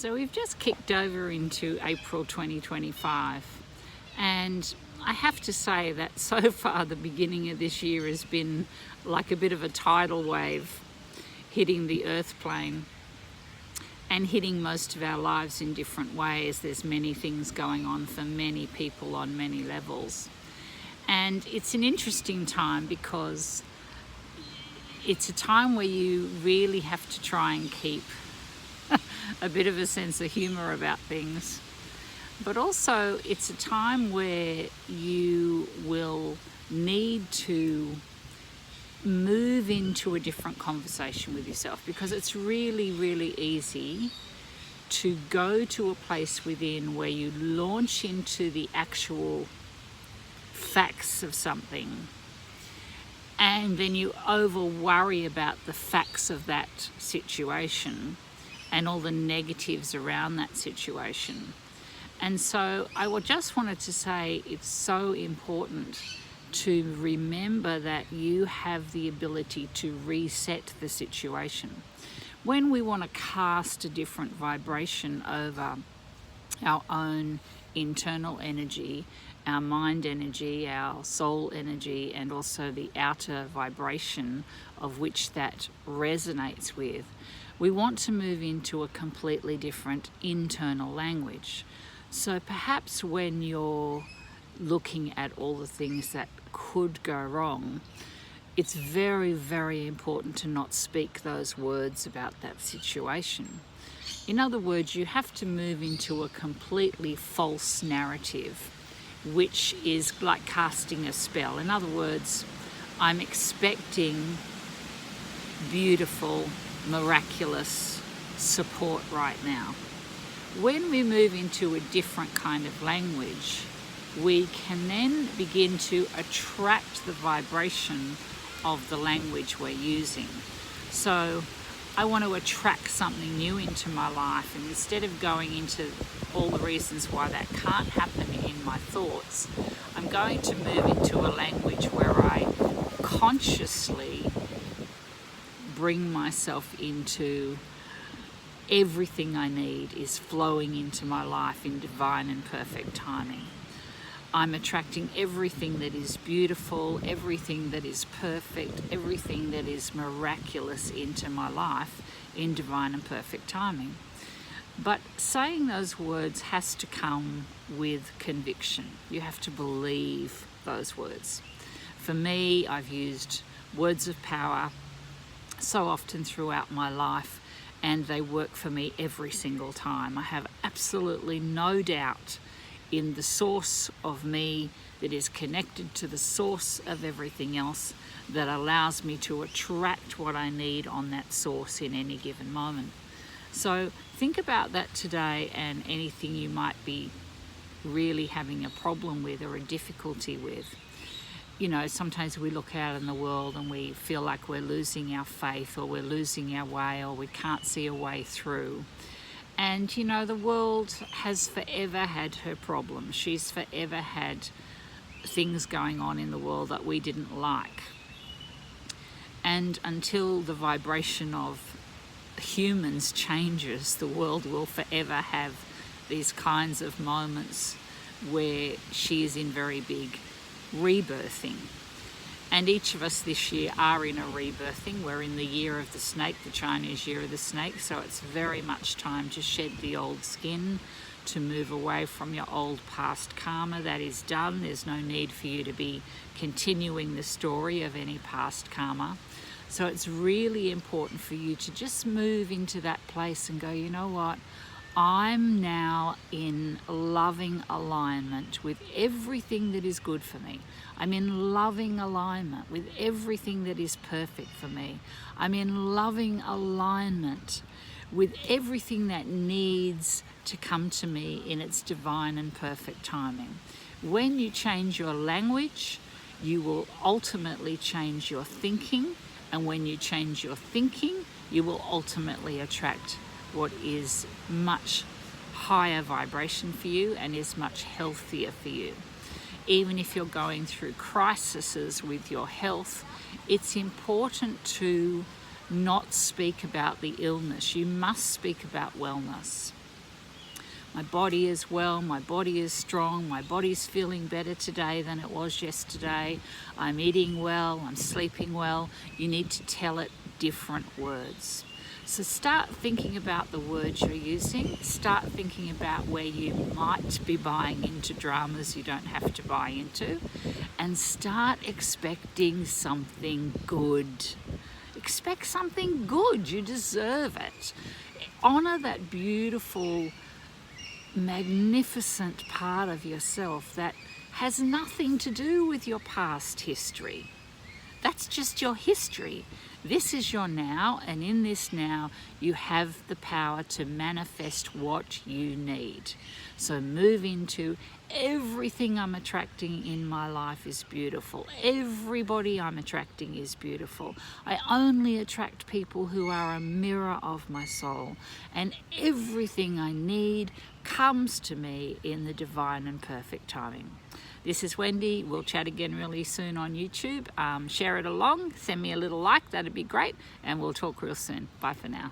So we've just kicked over into April 2025, and I have to say that so far the beginning of this year has been like a bit of a tidal wave hitting the earth plane and hitting most of our lives in different ways. There's many things going on for many people on many levels. And it's an interesting time because it's a time where you really have to try and keep a bit of a sense of humour about things. But also it's a time where you will need to move into a different conversation with yourself, because it's really, really easy to go to a place within where you launch into the actual facts of something, and then you over worry about the facts of that situation and all the negatives around that situation. And so I just wanted to say it's so important to remember that you have the ability to reset the situation. When we want to cast a different vibration over our own internal energy, our mind energy, our soul energy, and also the outer vibration of which that resonates with, we want to move into a completely different internal language. So perhaps when you're looking at all the things that could go wrong, it's very, very important to not speak those words about that situation. In other words, you have to move into a completely false narrative, which is like casting a spell. In other words, I'm expecting beautiful, miraculous support right now. When we move into a different kind of language, we can then begin to attract the vibration of the language we're using. So I want to attract something new into my life, and instead of going into all the reasons why that can't happen in my thoughts, I'm going to move into a language where I consciously bring myself into everything I need is flowing into my life in divine and perfect timing. I'm attracting everything that is beautiful, everything that is perfect, everything that is miraculous into my life in divine and perfect timing. But saying those words has to come with conviction. You have to believe those words. For me, I've used words of power so often throughout my life, and they work for me every single time. I have absolutely no doubt in the source of me that is connected to the source of everything else, that allows me to attract what I need on that source in any given moment. So think about that today, and anything you might be really having a problem with or a difficulty with. You know, sometimes we look out in the world and we feel like we're losing our faith, or we're losing our way, or we can't see a way through. And you know, the world has forever had her problems. She's forever had things going on in the world that we didn't like. And until the vibration of humans changes, the world will forever have these kinds of moments where she is in very big rebirthing. And each of us this year are in a rebirthing. We're in the year of the snake, the Chinese year of the snake, so it's very much time to shed the old skin, to move away from your old past karma. That is done. There's no need for you to be continuing the story of any past karma. So it's really important for you to just move into that place and go, you know what? I'm now in loving alignment with everything that is good for me. I'm in loving alignment with everything that is perfect for me. I'm in loving alignment with everything that needs to come to me in its divine and perfect timing. When you change your language, you will ultimately change your thinking. And when you change your thinking, you will ultimately attract what is much higher vibration for you and is much healthier for you. Even if you're going through crises with your health, it's important to not speak about the illness. You must speak about wellness. My body is well, my body is strong, my body's feeling better today than it was yesterday. I'm eating well, I'm sleeping well. You need to tell it different words. So start thinking about the words you're using. Start thinking about where you might be buying into dramas you don't have to buy into. And start expecting something good. Expect something good. You deserve it. Honor that beautiful, magnificent part of yourself that has nothing to do with your past history. That's just your history. This is your now, and in this now, you have the power to manifest what you need. So move into everything I'm attracting in my life is beautiful. Everybody I'm attracting is beautiful. I only attract people who are a mirror of my soul, and everything I need comes to me in the divine and perfect timing. This is Wendy. We'll chat again really soon on YouTube. Share it along. Send me a little like. That'd be great. And we'll talk real soon. Bye for now.